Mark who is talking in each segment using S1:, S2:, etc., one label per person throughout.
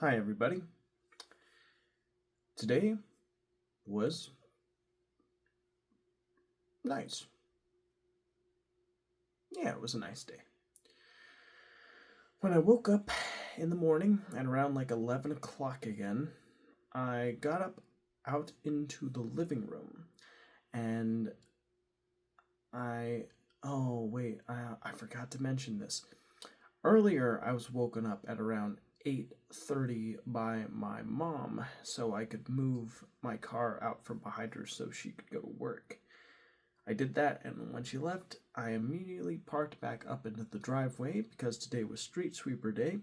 S1: Hi, everybody. Today was nice. Yeah, it was a nice day. When I woke up in the morning at around like 11 o'clock again, I got up out into the living room and I. Oh, wait, I forgot to mention this. Earlier, I was woken up at around 8:30 by my mom so I could move my car out from behind her so she could go to work. I did that, and when she left, I immediately parked back up into the driveway because today was street sweeper day,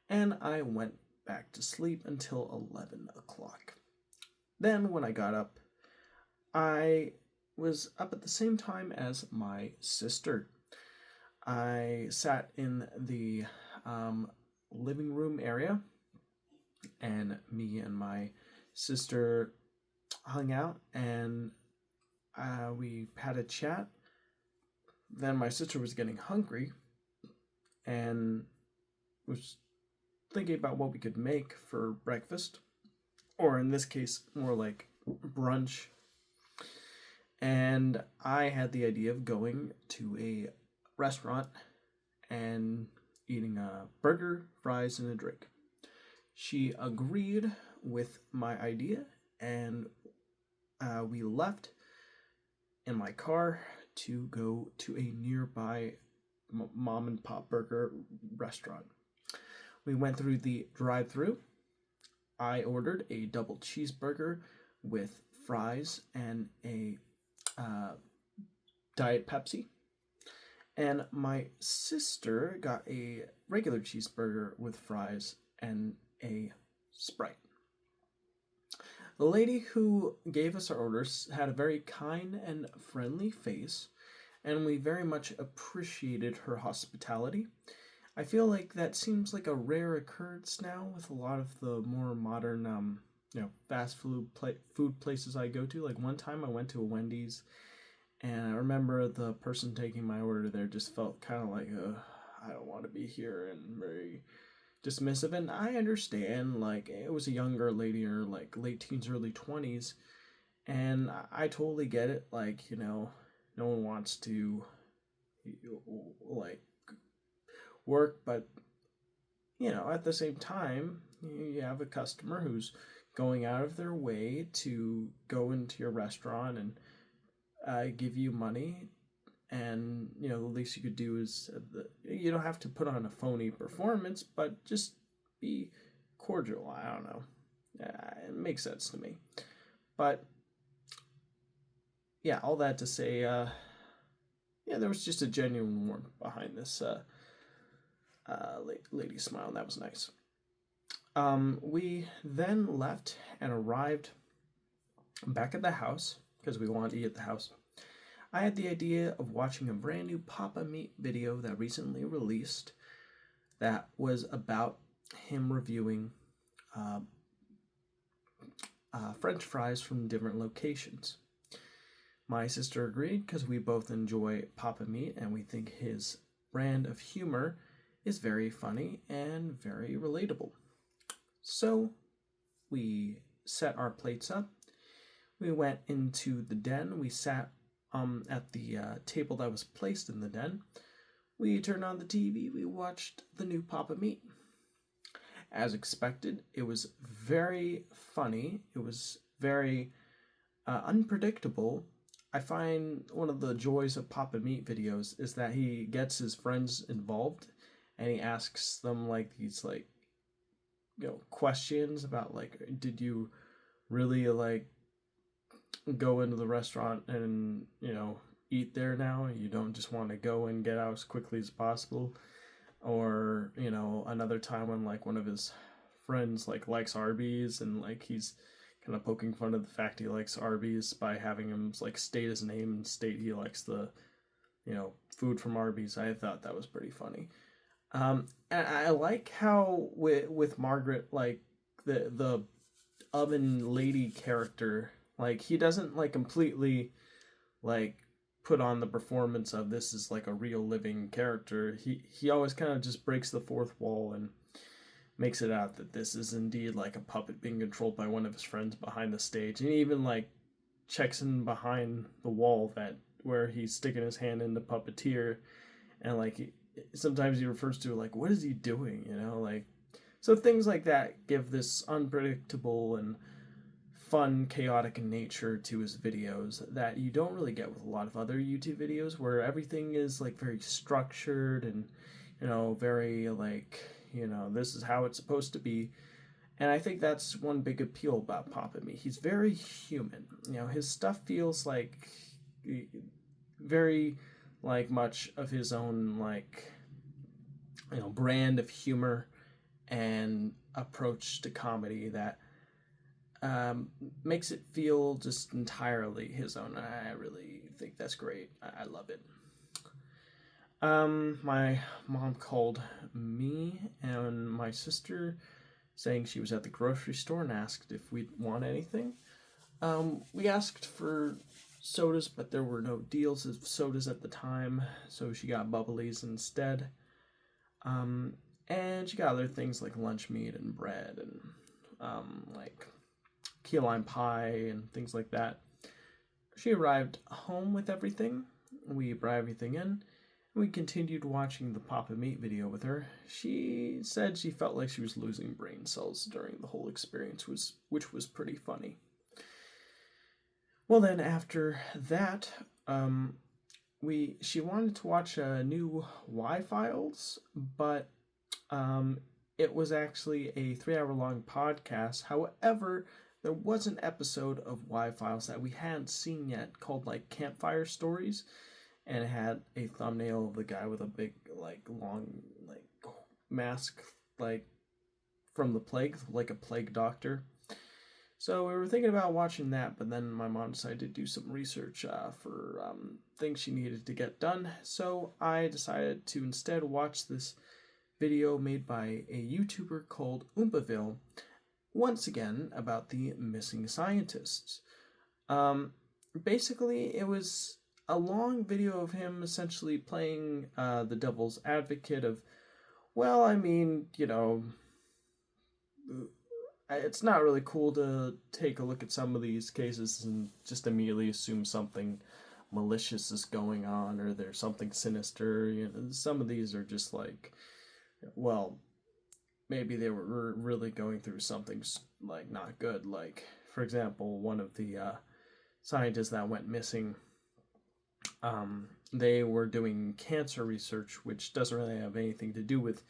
S1: and I went back to sleep until 11 o'clock. Then, when I got up, I was up at the same time as my sister. I sat in the um, living room area, and me and my sister hung out, and we had a chat. Then my sister was getting hungry and was thinking about what we could make for breakfast, or in this case, more like brunch. And I had the idea of going to a restaurant and eating a burger, fries, and a drink. She agreed with my idea, and we left in my car to go to a nearby mom and pop burger restaurant. We went through the drive through. I ordered a double cheeseburger with fries and a uh, Diet Pepsi. And my sister got a regular cheeseburger with fries and a Sprite. The lady who gave us our orders had a very kind and friendly face, and we very much appreciated her hospitality. I feel like that seems like a rare occurrence now with a lot of the more modern, fast food places I go to. Like one time I went to a Wendy's, and I remember the person taking my order there just felt kind of like, I don't want to be here, and very dismissive. And I understand, like, it was a younger lady or like late teens, early 20s, and I totally get it. Like, no one wants to, like, work, but at the same time, you have a customer who's going out of their way to go into your restaurant and give you money. And the least you could do is you don't have to put on a phony performance, but just be cordial. I don't know. It makes sense to me. But yeah, all that to say, yeah, there was just a genuine warmth behind this lady smile, and that was nice. We then left and arrived back at the house because we wanted to eat at the house. I had the idea of watching a brand new Papa Meat video that recently released that was about him reviewing French fries from different locations. My sister agreed because we both enjoy Papa Meat and we think his brand of humor is very funny and very relatable. So we set our plates up. We went into the den. We sat at the table that was placed in the den. We turned on the TV. We watched the new Papa Meat. As expected, it was very funny. It was very unpredictable. I find one of the joys of Papa Meat videos is that he gets his friends involved and he asks them like these questions about like, did you really like go into the restaurant and eat there now? You don't just want to go and get out as quickly as possible? Or another time when like one of his friends like likes Arby's and like he's kind of poking fun of the fact he likes Arby's by having him like state his name and state he likes the food from Arby's. I thought that was pretty funny. And I like how with Margaret, like the oven lady character, like he doesn't like completely like put on the performance of this is like a real living character. He always kind of just breaks the fourth wall and makes it out that this is indeed like a puppet being controlled by one of his friends behind the stage, and he even like checks in behind the wall that where he's sticking his hand in the puppeteer, and like sometimes he refers to it like, what is he doing, you know, like, so things like that give this unpredictable and fun, chaotic nature to his videos that you don't really get with a lot of other YouTube videos, where everything is like very structured and, you know, very like, you know, this is how it's supposed to be. And I think that's one big appeal about Pop and Me. He's very human. You know, his stuff feels like very like much of his own like, you know, brand of humor and approach to comedy that makes it feel just entirely his own. I really think that's great. I love it. My mom called me and my sister saying she was at the grocery store and asked if we'd want anything. We asked for sodas, but there were no deals of sodas at the time, so she got bubblies instead. And she got other things like lunch meat and bread and like key lime pie and things like that. She arrived home with everything. We brought everything in. We continued watching the Papa Meat video with her. She said she felt like she was losing brain cells during the whole experience, which was pretty funny. Well, then after that, she wanted to watch a new Y-Files, but it was actually a 3-hour long podcast. However, there was an episode of Y-Files that we hadn't seen yet called like Campfire Stories, and it had a thumbnail of the guy with a big like long like mask like from the plague, like a plague doctor. So we were thinking about watching that, but then my mom decided to do some research for things she needed to get done. So I decided to instead watch this video made by a YouTuber called Oompaville, once again about the missing scientists. Basically, it was a long video of him essentially playing the devil's advocate of, well, I mean, you know, it's not really cool to take a look at some of these cases and just immediately assume something malicious is going on or there's something sinister. You know, some of these are just like, well, maybe they were really going through something like not good. Like, for example, one of the scientists that went missing, they were doing cancer research, which doesn't really have anything to do with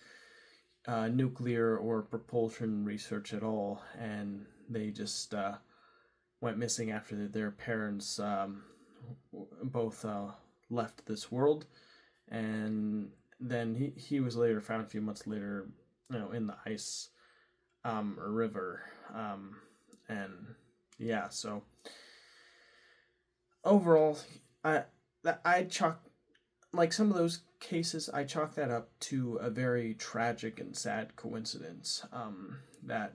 S1: nuclear or propulsion research at all, and they just went missing after their parents both left this world, and then he was later found a few months later, you know, in the ice river, and yeah, so overall, I chalk, like some of those cases, I chalk that up to a very tragic and sad coincidence that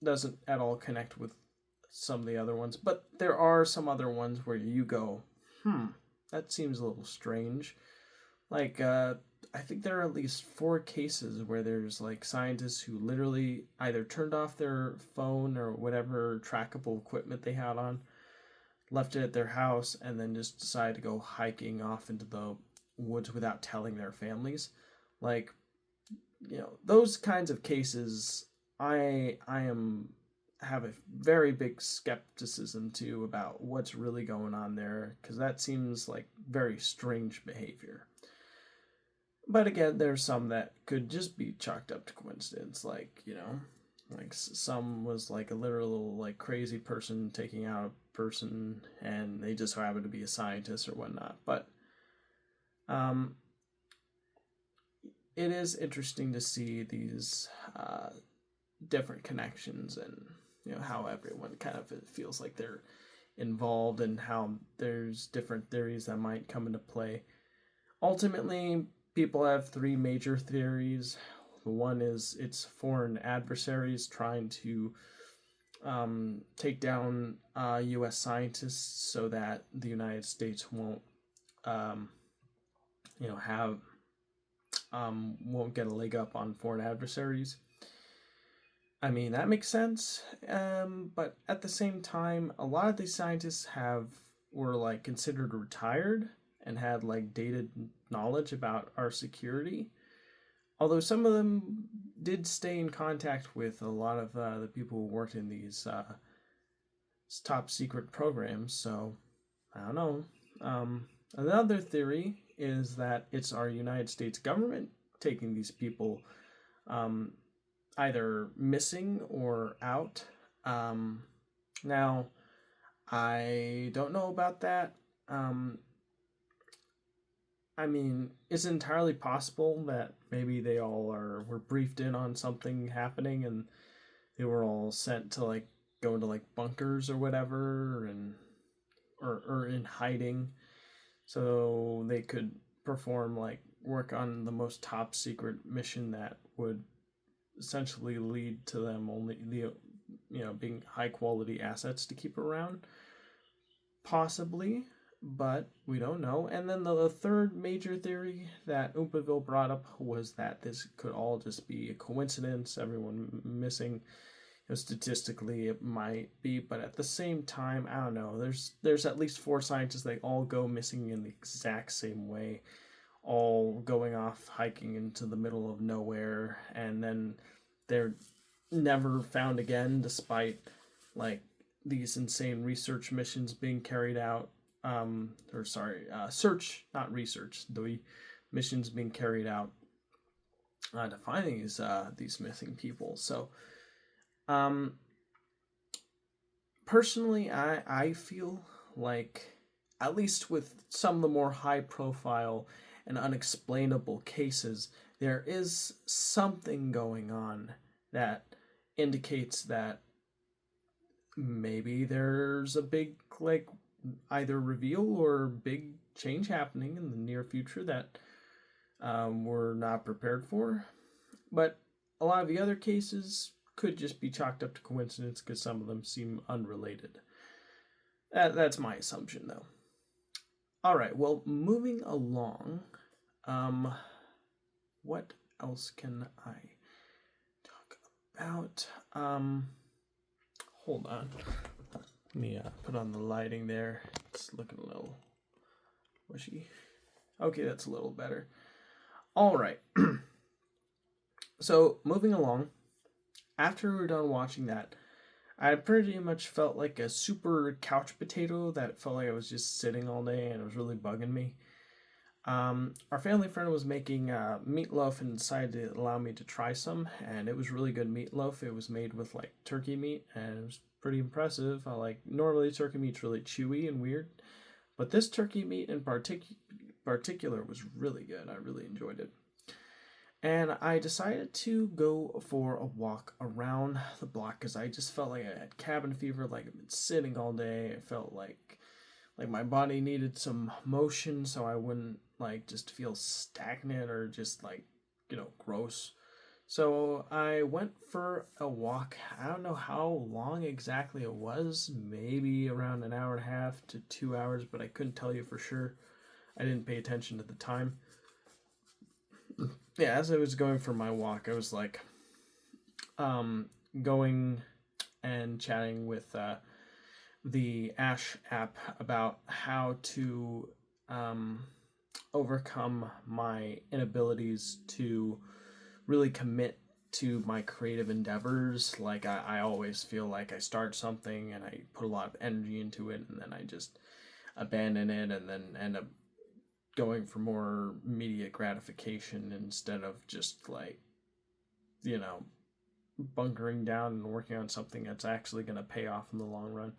S1: doesn't at all connect with some of the other ones. But there are some other ones where you go, that seems a little strange. Like, I think there are at least 4 cases where there's like scientists who literally either turned off their phone or whatever trackable equipment they had on, left it at their house, and then just decided to go hiking off into the woods without telling their families. Like, you know, those kinds of cases, I have a very big skepticism too about what's really going on there, because that seems like very strange behavior. But again, there's some that could just be chalked up to coincidence, like, you know, like some was like a literal like crazy person taking out a person and they just happened to be a scientist or whatnot. But it is interesting to see these different connections and, you know, how everyone kind of feels like they're involved and how there's different theories that might come into play. Ultimately, people have 3 major theories. One is it's foreign adversaries trying to take down U.S. scientists so that the United States won't, won't get a leg up on foreign adversaries. I mean, that makes sense. But at the same time, a lot of these scientists were like considered retired and had like dated knowledge about our security. Although some of them did stay in contact with a lot of the people who worked in these top secret programs. So I don't know. Another theory is that it's our United States government taking these people um, either missing or out. Um, Now, I don't know about that. Um, I mean, it's entirely possible that maybe they all were briefed in on something happening and they were all sent to like go into like bunkers or whatever and or in hiding so they could perform like work on the most top secret mission that would essentially lead to them only being high quality assets to keep around, possibly, but we don't know. And then the third major theory that Oompaville brought up was that this could all just be a coincidence, everyone missing. Statistically it might be, but at the same time, I don't know, there's at least four scientists that all go missing in the exact same way, all going off hiking into the middle of nowhere, and then they're never found again despite like these insane research missions being carried out. Or sorry, search, not research, the missions being carried out to find these missing people. So um personally, I feel like, at least with some of the more high profile and unexplainable cases, there is something going on that indicates that maybe there's a big, like, either reveal or big change happening in the near future that we're not prepared for. But a lot of the other cases could just be chalked up to coincidence because some of them seem unrelated. That's my assumption, though. All right, well, moving along, what else can I talk about? Hold on. Let me put on the lighting there. It's looking a little wishy. Okay, that's a little better. All right. So, moving along, after we were done watching that, I pretty much felt like a super couch potato that felt like I was just sitting all day and it was really bugging me. Our family friend was making meatloaf and decided to allow me to try some, and it was really good meatloaf. It was made with like turkey meat, and it was pretty impressive. Normally turkey meat's really chewy and weird, but this turkey meat in particular was really good. I really enjoyed it. And I decided to go for a walk around the block because I just felt like I had cabin fever, like I've been sitting all day. I felt like my body needed some motion so I wouldn't like just feel stagnant or just like, gross. So I went for a walk. I don't know how long exactly it was, maybe around an hour and a half to 2 hours, but I couldn't tell you for sure. I didn't pay attention at the time. Yeah, as I was going for my walk, I was like going and chatting with the Ash app about how to overcome my inabilities to really commit to my creative endeavors. Like, I always feel like I start something and I put a lot of energy into it and then I just abandon it and then end up going for more immediate gratification instead of just like, bunkering down and working on something that's actually going to pay off in the long run.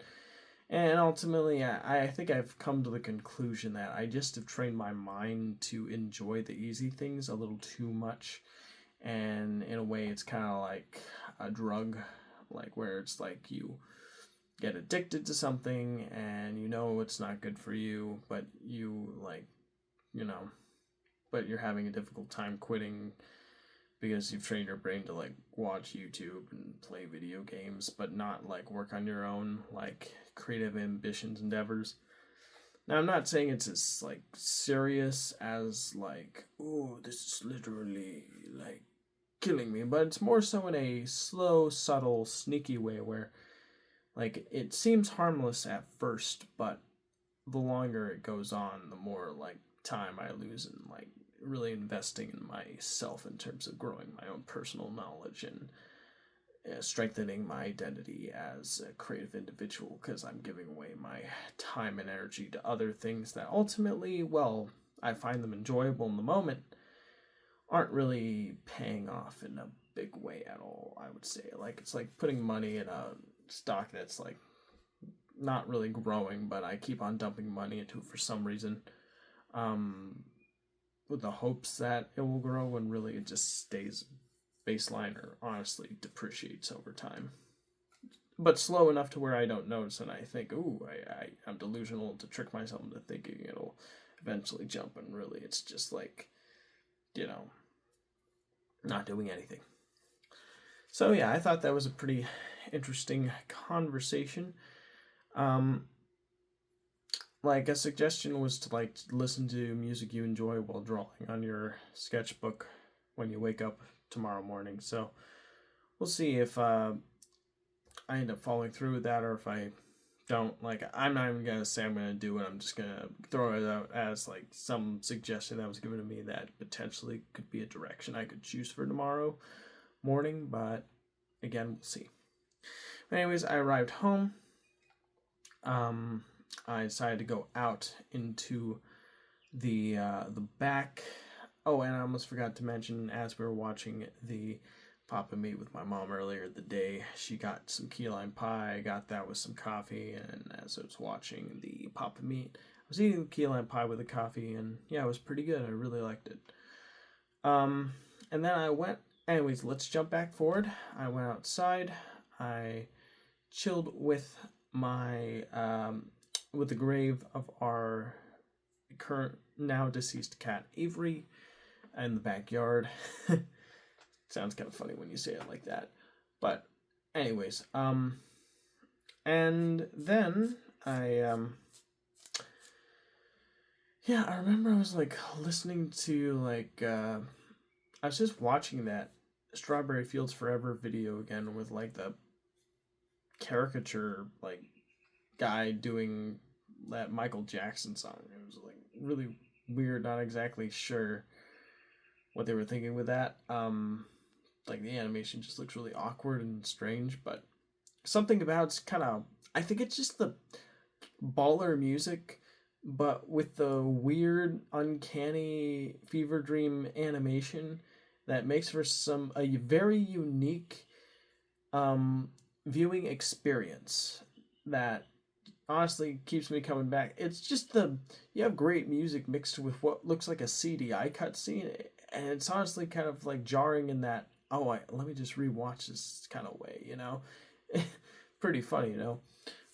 S1: And ultimately, I think I've come to the conclusion that I just have trained my mind to enjoy the easy things a little too much. And in a way, it's kind of like a drug, like where it's like you get addicted to something and it's not good for you, but but you're having a difficult time quitting because you've trained your brain to like watch YouTube and play video games, but not like work on your own like creative ambitions endeavors. Now I'm not saying it's as like serious as like, oh, this is literally like killing me, but it's more so in a slow, subtle, sneaky way where, like, it seems harmless at first, but the longer it goes on, the more, like, time I lose in, like, really investing in myself in terms of growing my own personal knowledge and strengthening my identity as a creative individual, because I'm giving away my time and energy to other things that ultimately, well, I find them enjoyable in the moment, aren't really paying off in a big way at all, I would say. Like, it's like putting money in a stock that's, like, not really growing, but I keep on dumping money into it for some reason, with the hopes that it will grow, when really it just stays baseline or honestly depreciates over time. But slow enough to where I don't notice, and I think, ooh, I'm delusional to trick myself into thinking it'll eventually jump, and really it's just like, not doing anything. So yeah, I thought that was a pretty interesting conversation. Like, a suggestion was to, like, listen to music you enjoy while drawing on your sketchbook when you wake up tomorrow morning. So we'll see if I end up following through with that, or if I don't. Like, I'm not even gonna say I'm gonna do it. I'm just gonna throw it out as, like, some suggestion that was given to me that potentially could be a direction I could choose for tomorrow morning. But again, we'll see. But anyways, I arrived home. I decided to go out into the back. Oh, and I almost forgot to mention, as we were watching the Papa meet with my mom earlier the day, she got some key lime pie. I got that with some coffee, and as I was watching the Papa meet, I was eating the key lime pie with the coffee, and yeah, it was pretty good. I really liked it. And then I went. Anyways, let's jump back forward. I went outside. I chilled with my with the grave of our current, now deceased cat Avery in the backyard. Sounds kind of funny when you say it like that. But anyways, and then I I remember I was, like, listening to, like, I was just watching that Strawberry Fields Forever video again, with, like, the caricature, like, guy doing that Michael Jackson song. It was, like, really weird, not exactly sure what they were thinking with that. Like, the animation just looks really awkward and strange, but something about it's kind of, I think it's just the baller music, but with the weird, uncanny fever dream animation that makes for a very unique viewing experience that honestly keeps me coming back. It's just you have great music mixed with what looks like a CDI cutscene, and it's honestly kind of, like, jarring in that, let me just rewatch this kind of way, Pretty funny,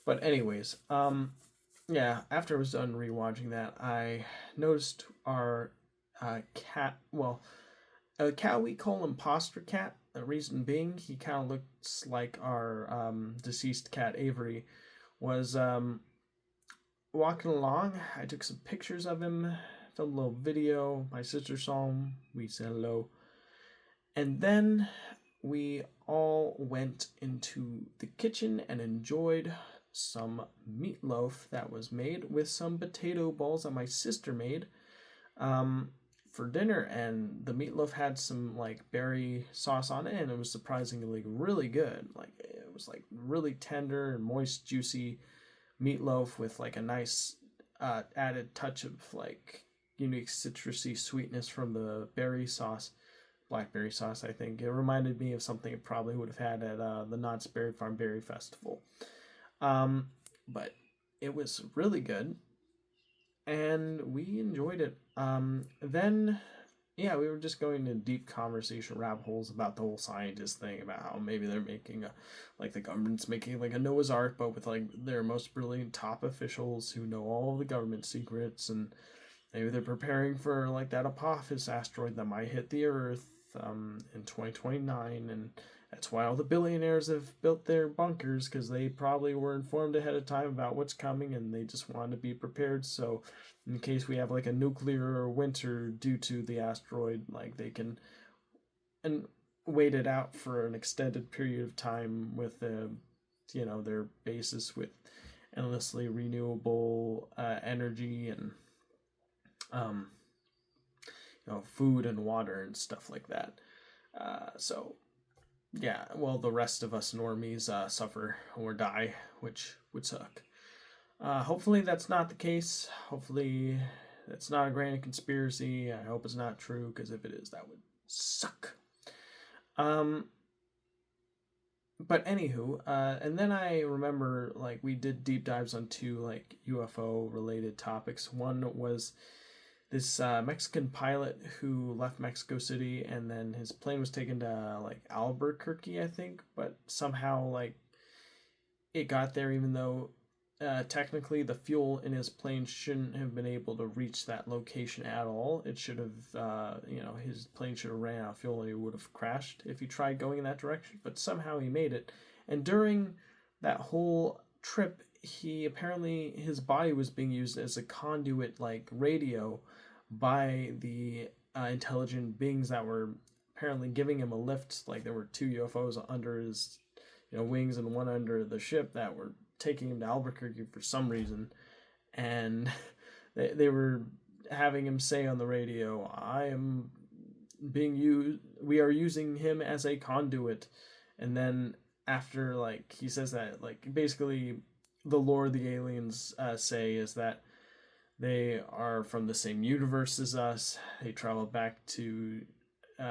S1: But anyways, after I was done rewatching that, I noticed our cat, a cat we call Imposter Cat. The reason being, he kind of looks like our deceased cat Avery, was walking along. I took some pictures of him, filmed a little video. My sister saw him. We said hello. And then we all went into the kitchen and enjoyed some meatloaf that was made with some potato balls that my sister made for dinner. And the meatloaf had some, like, berry sauce on it, and it was surprisingly really good. Like, it was, like, really tender and moist, juicy meatloaf with, like, a nice added touch of, like, unique citrusy sweetness from the berry sauce. Blackberry sauce, I think. It reminded me of something it probably would have had at the Knott's Berry Farm Berry Festival. But it was really good, and we enjoyed it. Then, we were just going into deep conversation rabbit holes about the whole scientist thing, about how maybe they're making the government's making, like, a Noah's Ark, but with, like, their most brilliant top officials who know all the government secrets, and maybe they're preparing for, like, that Apophis asteroid that might hit the Earth in 2029, and that's why all the billionaires have built their bunkers, because they probably were informed ahead of time about what's coming, and they just wanted to be prepared, so in case we have, like, a nuclear winter due to the asteroid, like, they can. And waited out for an extended period of time with their basis with endlessly renewable energy and um, food and water and stuff like that. So yeah, well, the rest of us normies suffer or die, which would suck. Hopefully that's not the case. Hopefully that's not a grand conspiracy. I hope it's not true, because if it is, that would suck. Um, but anywho, and then I remember like we did deep dives on two like UFO related topics. One was this Mexican pilot who left Mexico City, and then his plane was taken to like Albuquerque, I think, but somehow like it got there even though technically the fuel in his plane shouldn't have been able to reach that location at all. It should have, his plane should have ran out of fuel and he would have crashed if he tried going in that direction, but somehow he made it. And during that whole trip, his body was being used as a conduit like radio by the intelligent beings that were apparently giving him a lift. Like there were two UFOs under his wings and one under the ship that were taking him to Albuquerque for some reason, and they were having him say on the radio, "I am being used. We are using him as a conduit." And then after like he says that, like basically the lore the aliens say is that they are from the same universe as us. They travel back to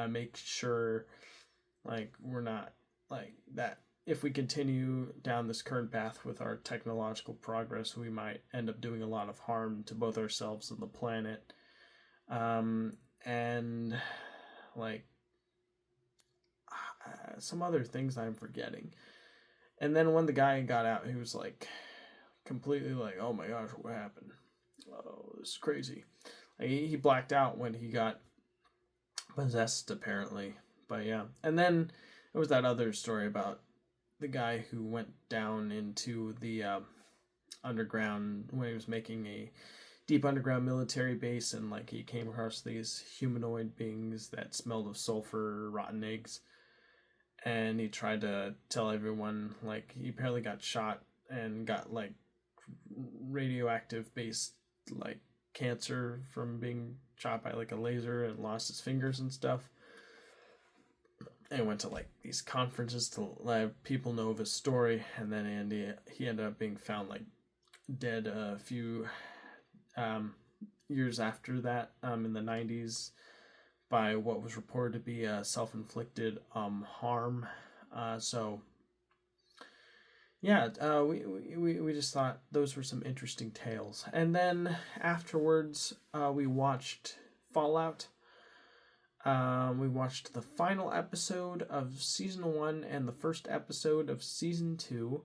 S1: make sure like we're not like that. If we continue down this current path with our technological progress, we might end up doing a lot of harm to both ourselves and the planet. And like some other things I'm forgetting. And then when the guy got out, he was like completely like, "Oh my gosh, what happened? Oh, this is crazy." Like, he blacked out when he got possessed, apparently. But yeah. And then there was that other story about the guy who went down into the underground when he was making a deep underground military base, and like he came across these humanoid beings that smelled of sulfur, rotten eggs, and he tried to tell everyone. Like he apparently got shot and got like radioactive based like cancer from being shot by like a laser, and lost his fingers and stuff. And went to like these conferences to let people know of his story, and then he ended up being found like dead a few years after that, in the 90s, by what was reported to be a self-inflicted harm. So yeah, we just thought those were some interesting tales. And then afterwards, we watched Fallout. We watched the final episode of season 1 and the first episode of season 2.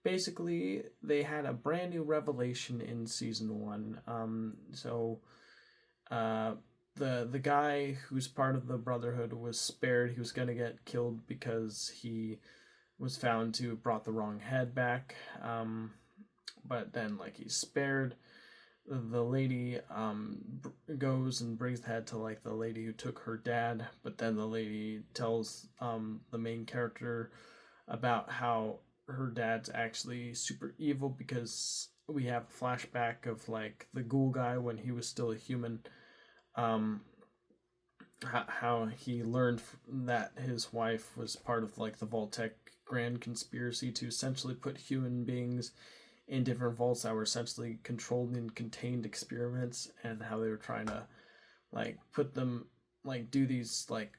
S1: Basically, they had a brand new revelation in season 1. The guy who's part of the Brotherhood was spared. He was going to get killed because he was found to have brought the wrong head back. But then, like, he's spared. The lady goes and brings the head to like the lady who took her dad, but then the lady tells the main character about how her dad's actually super evil, because we have a flashback of like the ghoul guy when he was still a human, how he learned that his wife was part of like the Voltec grand conspiracy to essentially put human beings in different vaults that were essentially controlled and contained experiments, and how they were trying to like put them like do these like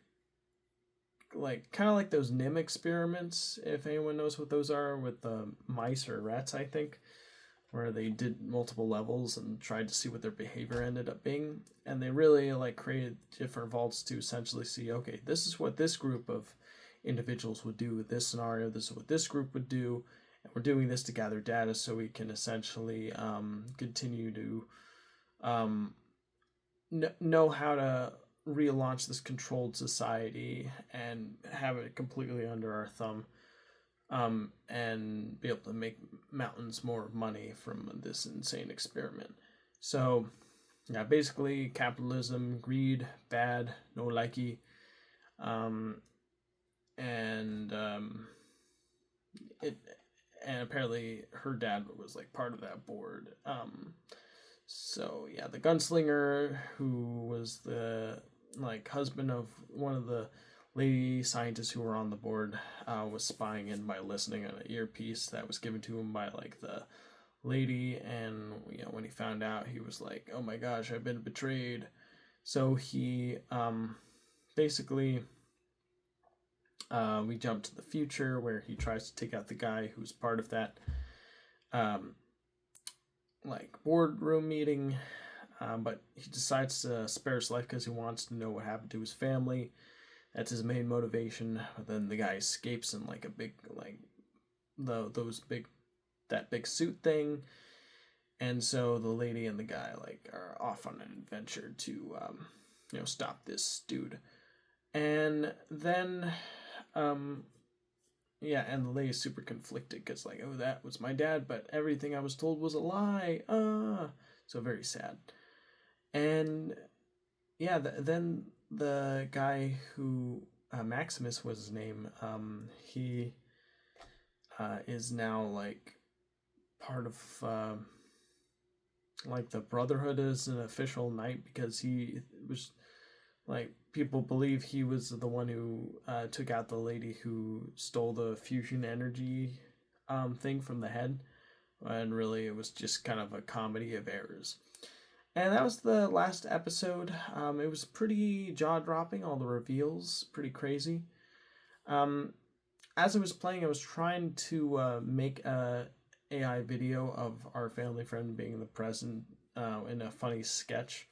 S1: kind of like those NIM experiments, if anyone knows what those are, with the mice or rats, I think, where they did multiple levels and tried to see what their behavior ended up being. And they really like created different vaults to essentially see, okay, this is what this group of individuals would do with this scenario, this is what this group would do. We're doing this to gather data so we can essentially continue to know how to relaunch this controlled society and have it completely under our thumb, and be able to make mountains more money from this insane experiment. So, yeah, basically capitalism, greed, bad, no likey. and it and apparently her dad was like part of that board. So yeah, the gunslinger, who was the like husband of one of the lady scientists who were on the board, was spying in by listening on an earpiece that was given to him by like the lady, and when he found out, he was like, "Oh my gosh, I've been betrayed." So he basically we jump to the future where he tries to take out the guy who's part of that like boardroom meeting, but he decides to spare his life because he wants to know what happened to his family. That's his main motivation. But then the guy escapes in like a big like that big suit thing, and so the lady and the guy like are off on an adventure to stop this dude. And then yeah, and the lady's super conflicted because like, oh, that was my dad, but everything I was told was a lie. So very sad. And yeah, then the guy who Maximus was his name. He is now like part of like the Brotherhood as an official knight, because he was like, people believe he was the one who took out the lady who stole the fusion energy thing from the head, and really it was just kind of a comedy of errors. And that was the last episode. It was pretty jaw-dropping, all the reveals, pretty crazy. As I was playing, I was trying to make a AI video of our family friend being the president in a funny sketch.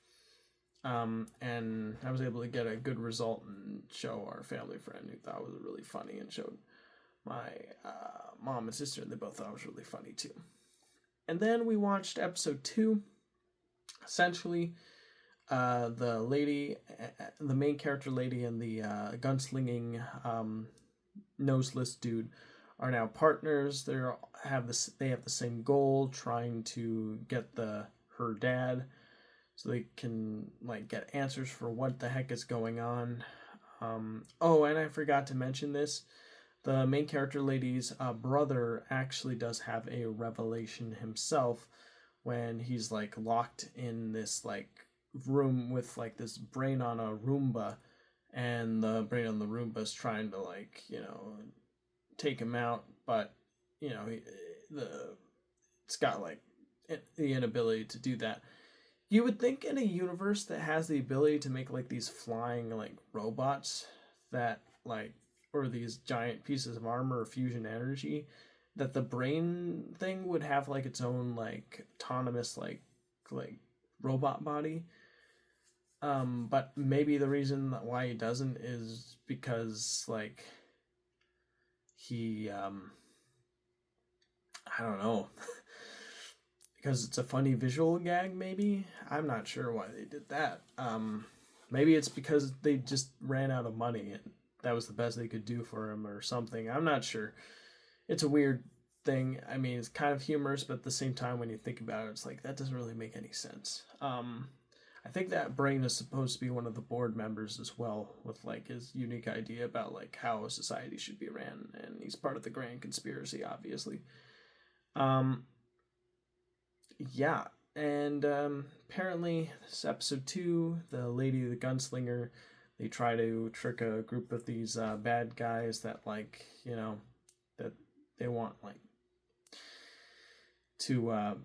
S1: And I was able to get a good result and show our family friend, who thought it was really funny, and showed my mom and sister, and they both thought it was really funny too. And then we watched episode 2. Essentially, the main character lady, and the gunslinging noseless dude are now partners. They have the same goal, trying to get her dad, so they can like get answers for what the heck is going on. Oh, and I forgot to mention this. The main character lady's brother actually does have a revelation himself, when he's like locked in this like room with like this brain on a Roomba, and the brain on the Roomba is trying to like take him out, but it's got like the inability to do that. You would think in a universe that has the ability to make like these flying like robots that like, or these giant pieces of armor or fusion energy, that the brain thing would have like its own like autonomous like robot body. But maybe the reason why he doesn't is because like he I don't know. Because it's a funny visual gag, maybe? I'm not sure why they did that. Maybe it's because they just ran out of money and that was the best they could do for him or something. I'm not sure. It's a weird thing. I mean, it's kind of humorous, but at the same time, when you think about it, it's like, that doesn't really make any sense. I think that brain is supposed to be one of the board members as well, with like his unique idea about like how a society should be ran, and he's part of the grand conspiracy, obviously. Yeah, and apparently this episode 2, the lady, the gunslinger, they try to trick a group of these bad guys that like, that they want like to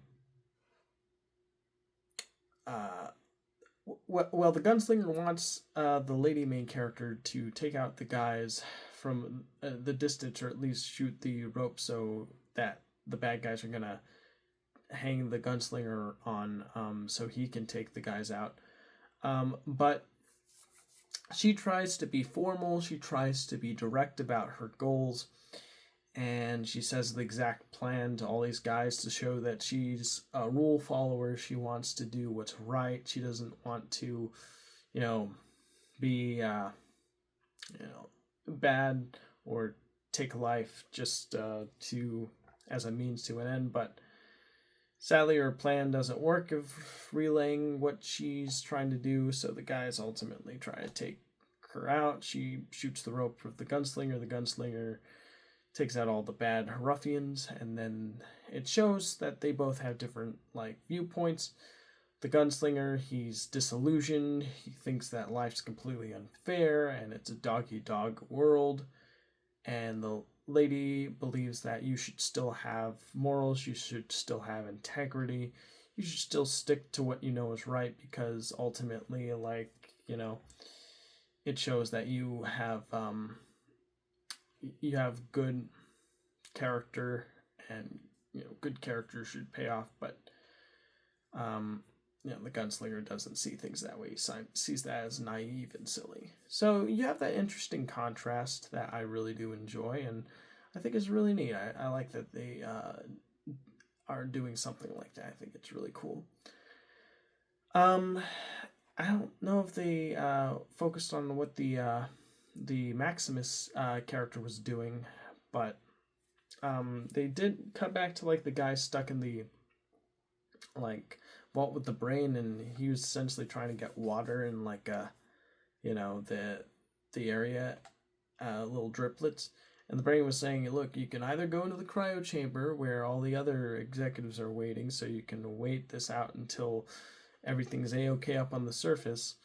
S1: well, the gunslinger wants the lady main character to take out the guys from the distance, or at least shoot the rope so that the bad guys are gonna hang the gunslinger on, so he can take the guys out. But she tries to be formal, she tries to be direct about her goals, and she says the exact plan to all these guys to show that she's a rule follower. She wants to do what's right. She doesn't want to, be, bad or take life just as a means to an end. But sadly, her plan doesn't work of relaying what she's trying to do, so the guys ultimately try to take her out. She shoots the rope with the gunslinger. The gunslinger takes out all the bad ruffians, and then it shows that they both have different like viewpoints. The gunslinger, he's disillusioned. He thinks that life's completely unfair and it's a dog-eat-dog world. And the lady believes that you should still have morals, you should still have integrity, you should still stick to what you know is right, because ultimately, like, you know, it shows that you have good character, and you know, good character should pay off. But you know, the gunslinger doesn't see things that way. He sees that as naive and silly. So you have that interesting contrast that I really do enjoy, and I think it's really neat. I like that they are doing something like that. I think it's really cool. I don't know if they focused on what the Maximus character was doing, but they did cut back to like the guy stuck in the like vault with the brain, and he was essentially trying to get water in like you know, the area, little driplets. And the brain was saying, look, you can either go into the cryo chamber where all the other executives are waiting, so you can wait this out until everything's a-okay up on the surface,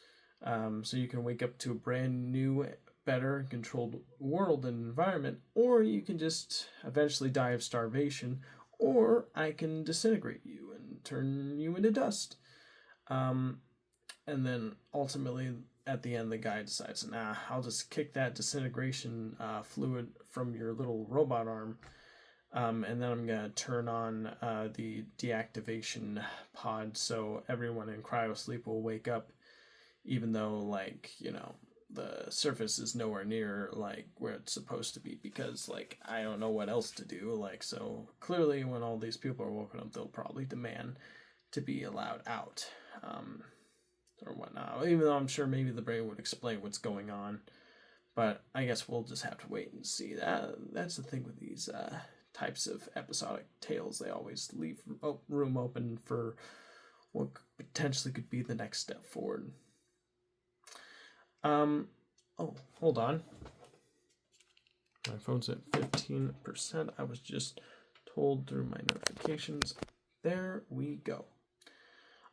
S1: so you can wake up to a brand new, better controlled world and environment, or you can just eventually die of starvation, or I can disintegrate you and turn you into dust. And then ultimately, at the end, the guy decides, nah, I'll just kick that disintegration fluid from your little robot arm, and then I'm going to turn on the deactivation pod, so everyone in cryosleep will wake up, even though, like, you know, the surface is nowhere near, like, where it's supposed to be, because, like, I don't know what else to do, like, so clearly when all these people are woken up, they'll probably demand to be allowed out, or whatnot, even though I'm sure maybe the brain would explain what's going on, but I guess we'll just have to wait and see. That's the thing with these types of episodic tales. They always leave room open for what potentially could be the next step forward. Oh, hold on. My phone's at 15%. I was just told through my notifications. There we go.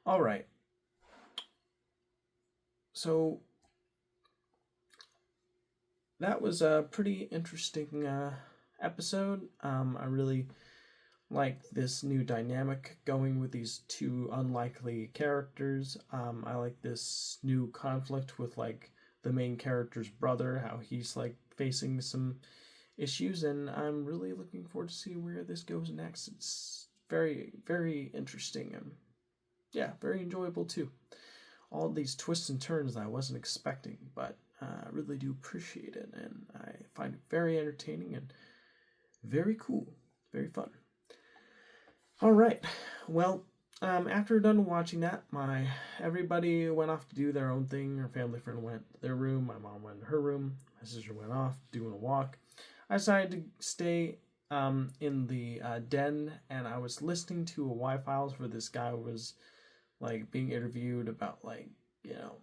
S1: All right. So that was a pretty interesting episode. I really liked this new dynamic going with these two unlikely characters. I like this new conflict with like the main character's brother, how he's like facing some issues, and I'm really looking forward to see where this goes next. It's very, very interesting, and yeah, very enjoyable too. All these twists and turns that I wasn't expecting, but I really do appreciate it, and I find it very entertaining and very cool, very fun. All right, well, after done watching that, everybody went off to do their own thing. Her family friend went to their room, my mom went to her room, my sister went off doing a walk. I decided to stay in the den, and I was listening to a Y-Files where this guy was like being interviewed about like, you know,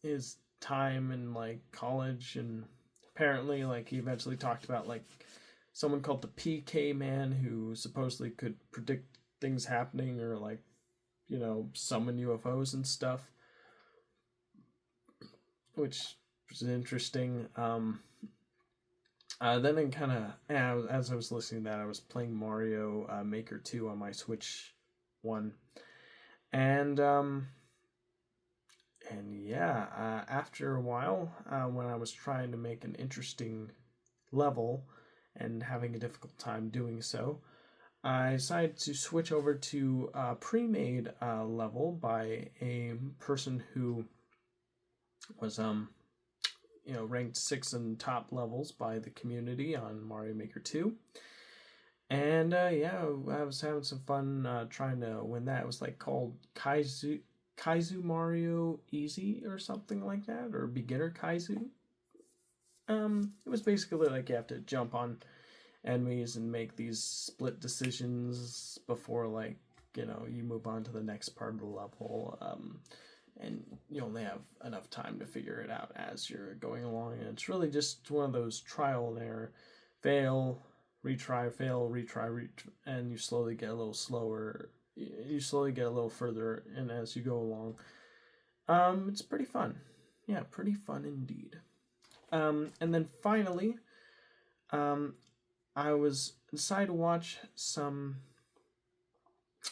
S1: his time in like college, and apparently like he eventually talked about like someone called the PK man who supposedly could predict things happening, or like, you know, summon UFOs and stuff, which was interesting. Then it kind of, as I was listening to that, I was playing Mario Maker 2 on my Switch 1, and yeah, after a while, when I was trying to make an interesting level and having a difficult time doing so, I decided to switch over to a pre-made level by a person who was you know, ranked 6 in top levels by the community on Mario Maker 2. And yeah, I was having some fun trying to win that. It was like called Kaizu Mario Easy or something like that, or Beginner Kaizu. It was basically like you have to jump on enemies and make these split decisions before, like, you know, you move on to the next part of the level. and you only have enough time to figure it out as you're going along. And it's really just one of those trial and error, fail, retry, fail, retry, and you slowly get a little slower. You slowly get a little further, and as you go along, it's pretty fun. Yeah, pretty fun indeed. And then finally, I was decided to watch some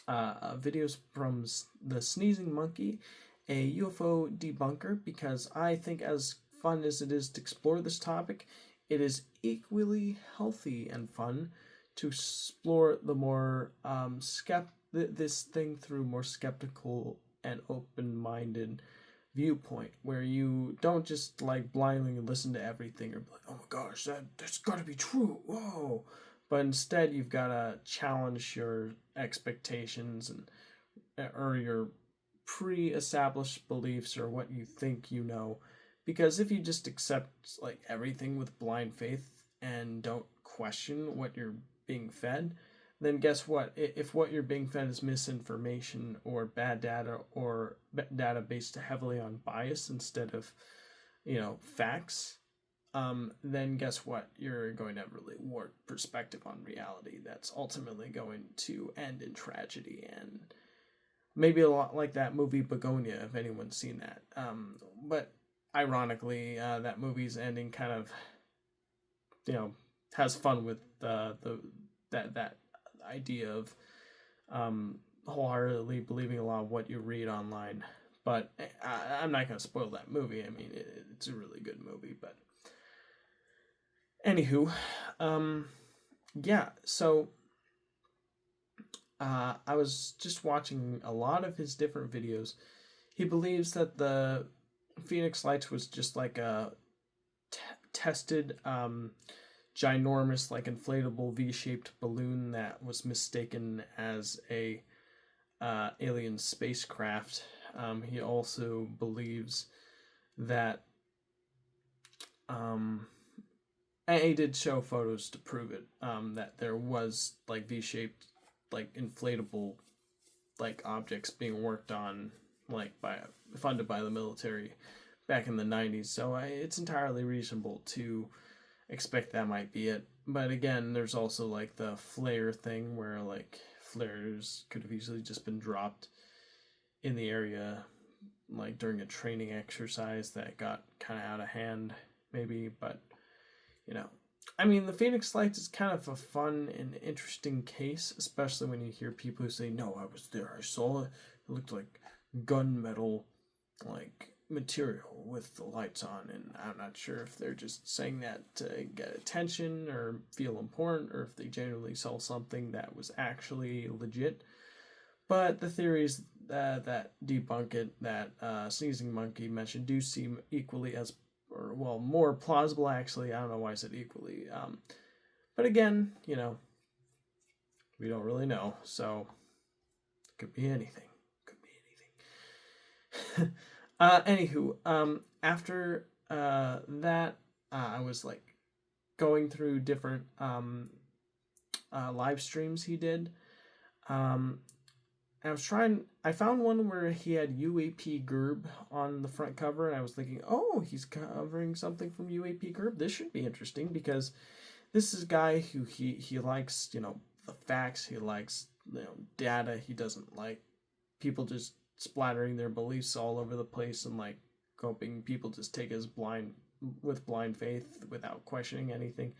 S1: videos from the Sneezing Monkey, a UFO debunker, because I think as fun as it is to explore this topic, it is equally healthy and fun to explore the more this thing through more skeptical and open-minded viewpoint, where you don't just like blindly listen to everything or be like, oh my gosh, that's gotta be true, whoa, but instead you've got to challenge your expectations and or your pre-established beliefs or what you think you know, because if you just accept like everything with blind faith and don't question what you're being fed, then guess what? If what you're being fed is misinformation or bad data or data based heavily on bias instead of, facts, then guess what? You're going to have really warped perspective on reality that's ultimately going to end in tragedy, and maybe a lot like that movie Begonia, if anyone's seen that. But ironically, that movie's ending kind of, has fun with that idea of wholeheartedly believing a lot of what you read online. But I'm not going to spoil that movie. I mean, it's a really good movie. But anywho, yeah, so I was just watching a lot of his different videos. He believes that the Phoenix Lights was just like a tested ginormous, like inflatable V-shaped balloon that was mistaken as a alien spacecraft. He also believes that, and he did show photos to prove it, that there was like V-shaped, like inflatable, like objects being worked on, like funded by the military back in the 90s. So it's entirely reasonable to expect that might be it. But again, there's also like the flare thing where like flares could have easily just been dropped in the area like during a training exercise that got kind of out of hand maybe. But I mean, the Phoenix Lights is kind of a fun and interesting case, especially when you hear people who say, no, I was there, I saw it, it looked like gunmetal like material with the lights on, and I'm not sure if they're just saying that to get attention or feel important, or if they genuinely saw something that was actually legit. But the theories that debunk it, that Sneezing Monkey mentioned, do seem equally as, or well, more plausible actually. I don't know why I said equally. But again, we don't really know, so it could be anything. Anywho, after that, I was like going through different live streams he did. I found one where he had UAP Gerb on the front cover, and I was thinking, oh, he's covering something from UAP Gerb. This should be interesting, because this is a guy who he likes, the facts. He likes, data. He doesn't like people just splattering their beliefs all over the place and like hoping people just take as blind faith without questioning anything.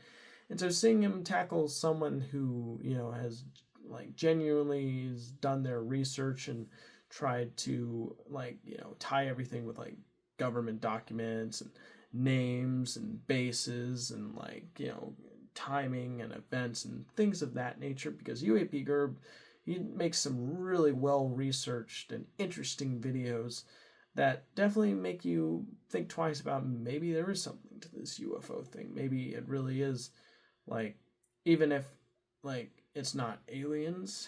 S1: And so seeing him tackle someone who has like genuinely has done their research and tried to like tie everything with like government documents and names and bases and like timing and events and things of that nature, because UAP Gerb, he makes some really well-researched and interesting videos that definitely make you think twice about maybe there is something to this UFO thing. Maybe it really is, like, even if, like, it's not aliens,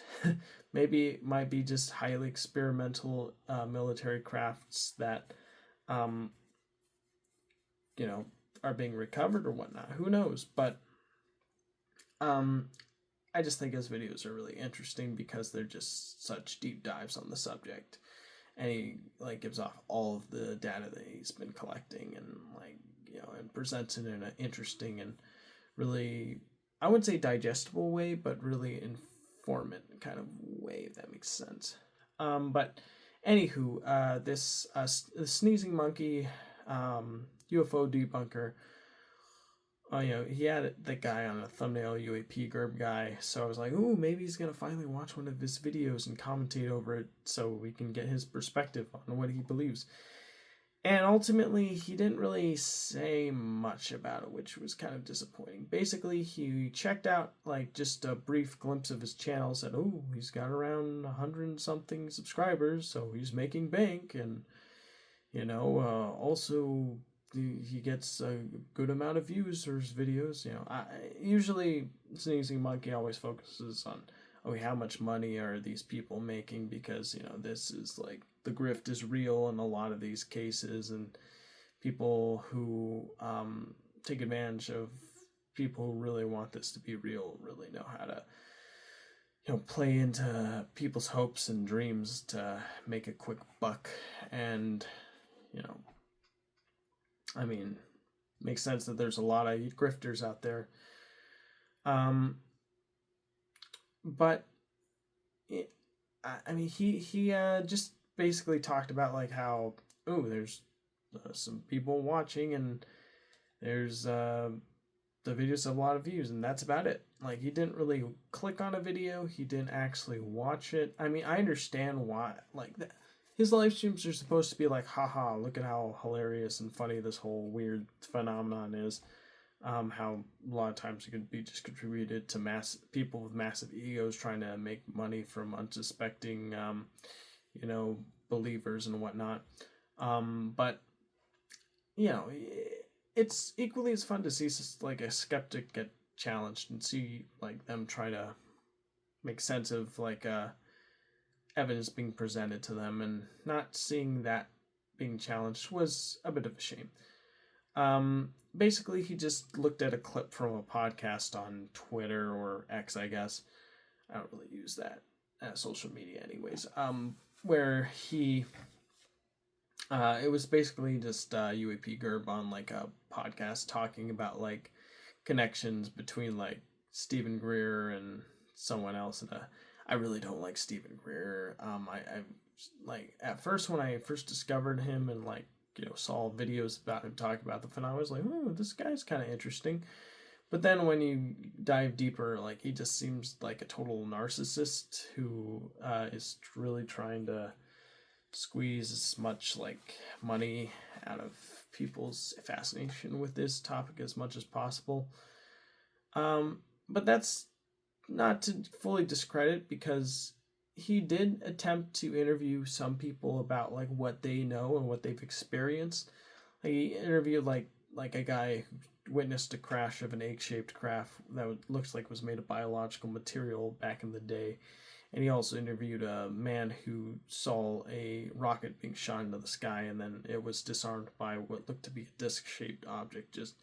S1: maybe it might be just highly experimental military crafts that, are being recovered or whatnot. Who knows? But, I just think his videos are really interesting because they're just such deep dives on the subject. and he like gives off all of the data that he's been collecting, and like, and presents it in an interesting and really, I wouldn't say digestible way, but really informant kind of way, if that makes sense. But anywho, this sneezing monkey UFO debunker. He had the guy on a thumbnail, UAP Gerb guy. So I was like, ooh, maybe he's gonna finally watch one of his videos and commentate over it, so we can get his perspective on what he believes. And ultimately, he didn't really say much about it, which was kind of disappointing. Basically, he checked out like just a brief glimpse of his channel, said, oh, he's got around 100 something subscribers, so he's making bank, and also he gets a good amount of views for his videos. Usually Sneezing Monkey always focuses on, how much money are these people making, because this is like, the grift is real in a lot of these cases, and people who take advantage of people who really want this to be real really know how to play into people's hopes and dreams to make a quick buck. And makes sense that there's a lot of grifters out there. But he just basically talked about like how, there's some people watching, and there's the videos have a lot of views, and that's about it. Like, he didn't really click on a video, he didn't actually watch it. I understand why, like, his live streams are supposed to be like, haha, look at how hilarious and funny this whole weird phenomenon is. How a lot of times it could be just contributed to people with massive egos trying to make money from unsuspecting, believers and whatnot. But it's equally as fun to see like a skeptic get challenged and see like them try to make sense of like evidence being presented to them, and not seeing that being challenged was a bit of a shame. Basically, he just looked at a clip from a podcast on Twitter or X, I guess. I don't really use that as social media anyways. Where he, it was basically just UAP Gerb on like a podcast talking about like connections between like Stephen Greer and someone else. And I really don't like Stephen Greer. I like, at first when I first discovered him and like, saw videos about him talking about the phenomenon, I was like, oh, this guy's kind of interesting. But then when you dive deeper, like, he just seems like a total narcissist who is really trying to squeeze as much like money out of people's fascination with this topic as much as possible. But that's not to fully discredit, because he did attempt to interview some people about like what they know and what they've experienced. Like, he interviewed like a guy who witnessed a crash of an egg-shaped craft that looks like was made of biological material back in the day. And he also interviewed a man who saw a rocket being shot into the sky, and then it was disarmed by what looked to be a disc-shaped object just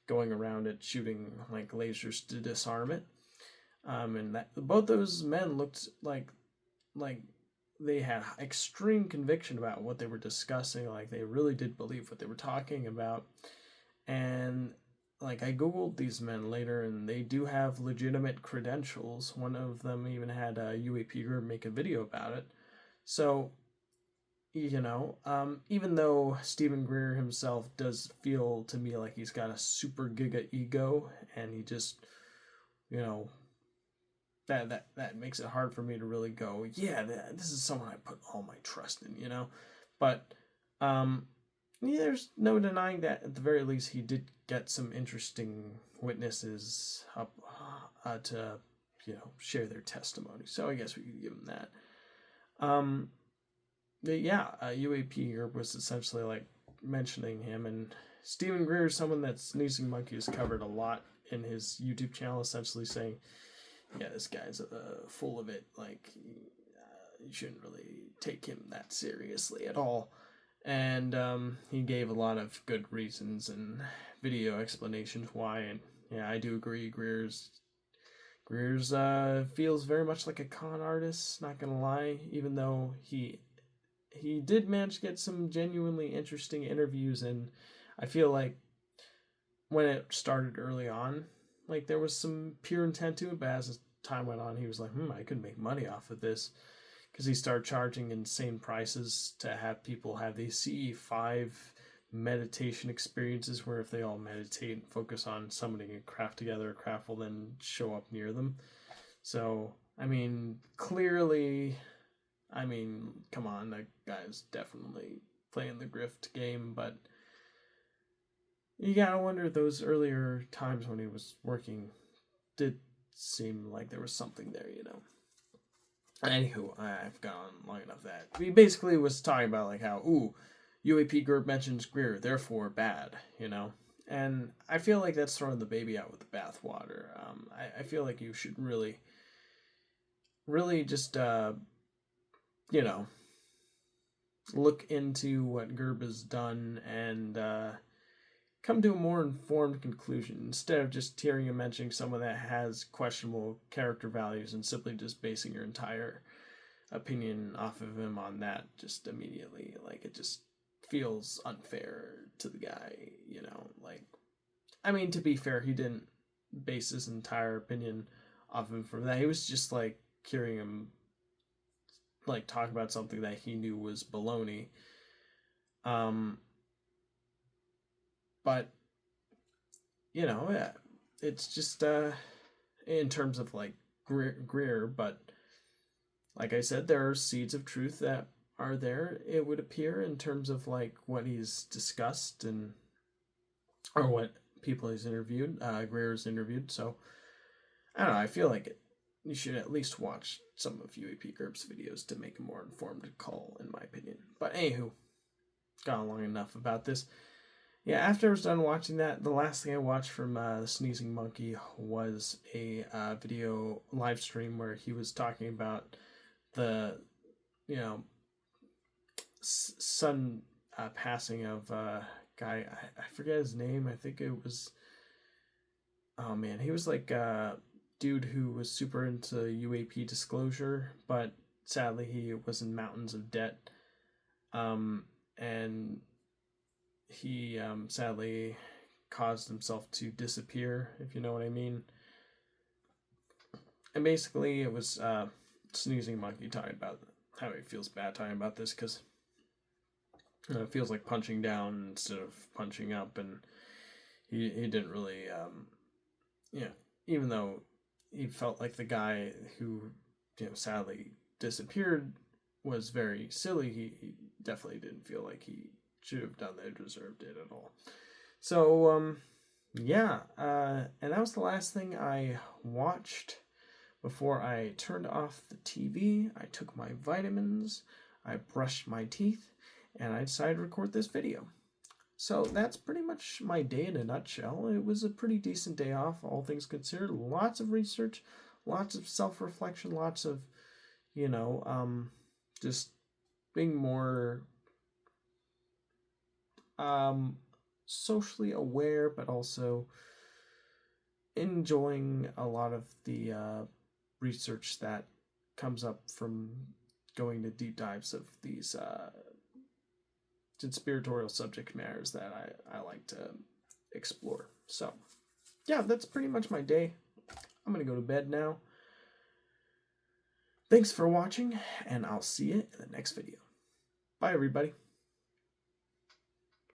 S1: going around it, shooting like lasers to disarm it. And that both those men looked like they had extreme conviction about what they were discussing. Like, they really did believe what they were talking about. And like, I googled these men later, and they do have legitimate credentials. One of them even had a UAP group make a video about it. So, even though Stephen Greer himself does feel to me like he's got a super giga ego, and he just, that makes it hard for me to really go, yeah, this is someone I put all my trust in, But there's no denying that at the very least he did get some interesting witnesses up to share their testimony. So I guess we could give him that. But yeah, UAP was essentially like mentioning him, and Stephen Greer is someone that Sneezing Monkey has covered a lot in his YouTube channel, essentially saying, yeah, this guy's full of it. Like, you shouldn't really take him that seriously at all. And he gave a lot of good reasons and video explanations why. And yeah, I do agree. Greer's feels very much like a con artist. Not gonna lie, even though he he did manage to get some genuinely interesting interviews, and I feel like when it started early on, like there was some pure intent to it, but as time went on, he was like, I could make money off of this, because he started charging insane prices to have people have these CE5 meditation experiences where if they all meditate and focus on summoning a craft together, a craft will then show up near them. So, I mean, clearly, come on, that guy's definitely playing the grift game, but you gotta wonder, those earlier times when he was working did seem like there was something there, you know. Anywho, I've gone long enough that he basically was talking about like how, UAP group mentions Greer, therefore bad, you know. And I feel like that's throwing the baby out with the bathwater. I feel like you should really just, you know, look into what Gerb has done and come to a more informed conclusion instead of just hearing and mentioning someone that has questionable character values and simply just basing your entire opinion off of him on that just immediately. Like, it just feels unfair to the guy, you know. Like, I mean, to be fair, he didn't base his entire opinion off of him from that. He was just like hearing him like talk about something that he knew was baloney. But you know, yeah, it's just in terms of like Greer, but like I said, there are seeds of truth that are there, it would appear, in terms of like what he's discussed and or what people he's interviewed, Greer's interviewed. So I don't know, I feel like you should at least watch some of UAP Gerb's videos to make a more informed call, in my opinion. But anywho, gone long enough about this. Yeah, after I was done watching that, the last thing I watched from the Sneezing Monkey was a video live stream where he was talking about the, you know, sudden passing of a guy. I forget his name. I think it was, oh man, he was like a dude who was super into UAP disclosure, but sadly he was in mountains of debt. And he sadly caused himself to disappear, if you know what I mean. And basically it was Sneezing Monkey talking about how he feels bad talking about this, because it feels like punching down instead of punching up, and he didn't really even though he felt like the guy who, you know, sadly disappeared was very silly, he definitely didn't feel like he should have done that, deserved it at all. So and that was the last thing I watched before I turned off the TV. I took my vitamins, I brushed my teeth, and I decided to record this video. So that's pretty much my day in a nutshell. It was a pretty decent day off, all things considered. Lots of research, lots of self-reflection, lots of, you know, just being more socially aware, but also enjoying a lot of the research that comes up from going to deep dives of these conspiratorial subject matters that I like to explore. So, yeah, that's pretty much my day. I'm going to go to bed now. Thanks for watching, and I'll see you in the next video. Bye, everybody.